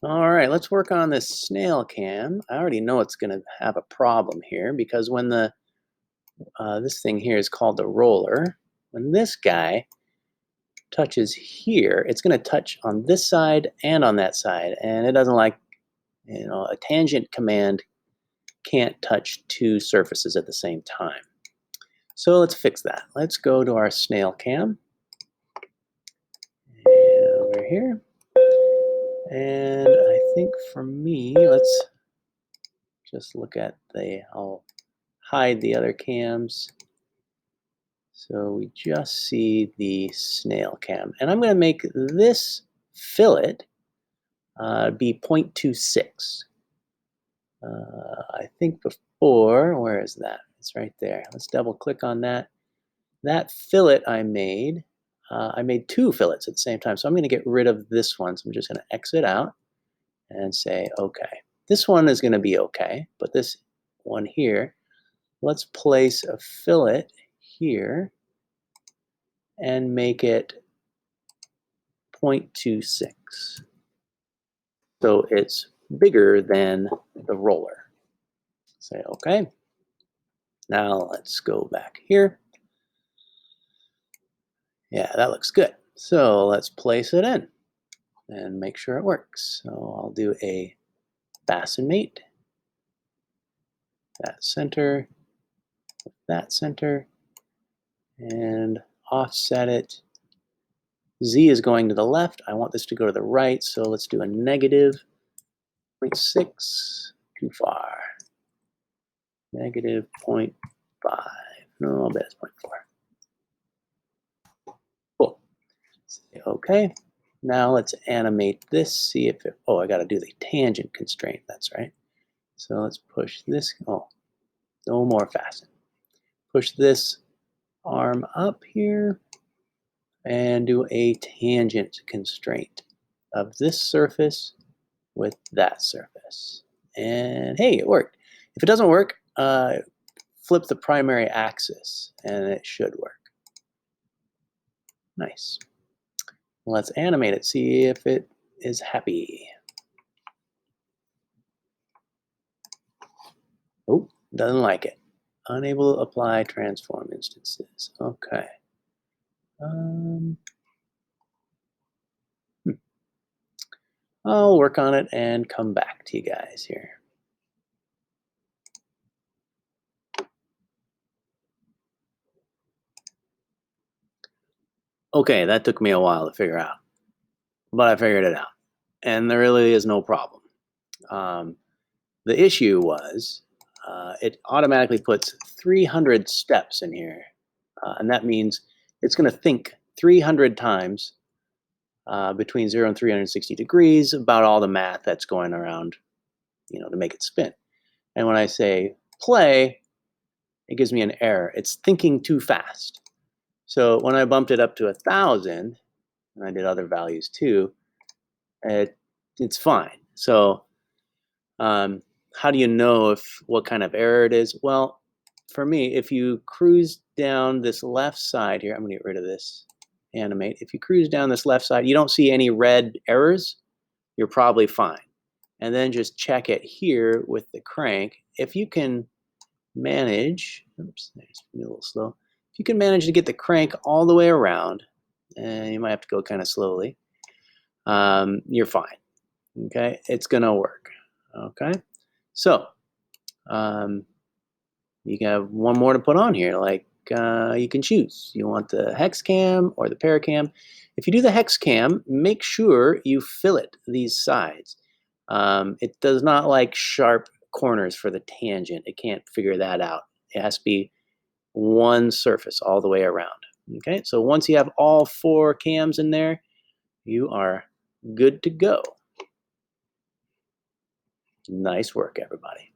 All right, let's work on this snail cam. I already know it's going to have a problem here because when this thing here is called the roller, when this guy touches here, it's going to touch on this side and on that side, and it doesn't like, a tangent command can't touch two surfaces at the same time. So let's fix that. Let's go to our snail cam and over here. And I think for me, let's just look at I'll hide the other cams. So we just see the snail cam. And I'm going to make this fillet be 0.26. I think before, where is that? It's right there. Let's double click on that. That fillet I made two fillets at the same time. So I'm going to get rid of this one. So I'm just going to exit out and say, okay. This one is going to be okay, but this one here, let's place a fillet here and make it 0.26. So it's bigger than the roller. Say okay. Now let's go back here. Yeah, that looks good. So let's place it in and make sure it works. So I'll do a fasten mate, that center, and offset it. Z is going to the left. I want this to go to the right, so let's do a negative 0.6, too far. Negative 0.5. No, I'll bet it's 0.4. Cool. Say okay. Now let's animate this, see if it, I got to do the tangent constraint, that's right. So let's push this, no more fasten. Push this arm up here and do a tangent constraint of this surface with that surface. And hey, it worked. If it doesn't work, flip the primary axis and it should work. Nice. Let's animate it, see if it is happy. Oh, doesn't like it. Unable to apply transform instances. Okay. I'll work on it and come back to you guys here. Okay, that took me a while to figure out, but I figured it out. And there really is no problem. The issue was it automatically puts 300 steps in here. And that means it's going to think 300 times between 0 and 360 degrees about all the math that's going around, to make it spin. And when I say play, it gives me an error. It's thinking too fast. So when I bumped it up to 1,000, and I did other values too, it's fine. So how do you know what kind of error it is? Well, for me, if you cruise down this left side here, I'm going to get rid of this animate. If you cruise down this left side, you don't see any red errors, you're probably fine. And then just check it here with the crank. If you can manage, oops, there's a little slow. If you can manage to get the crank all the way around, and you might have to go kind of slowly, you're fine. Okay, it's gonna work. Okay, so you can have one more to put on here. Like you can choose. You want the hex cam or the paracam. If you do the hex cam, make sure you fillet these sides. It does not like sharp corners for the tangent. It can't figure that out. It has to be one surface all the way around. Okay, so once you have all 4 cams in there, you are good to go. Nice work, everybody.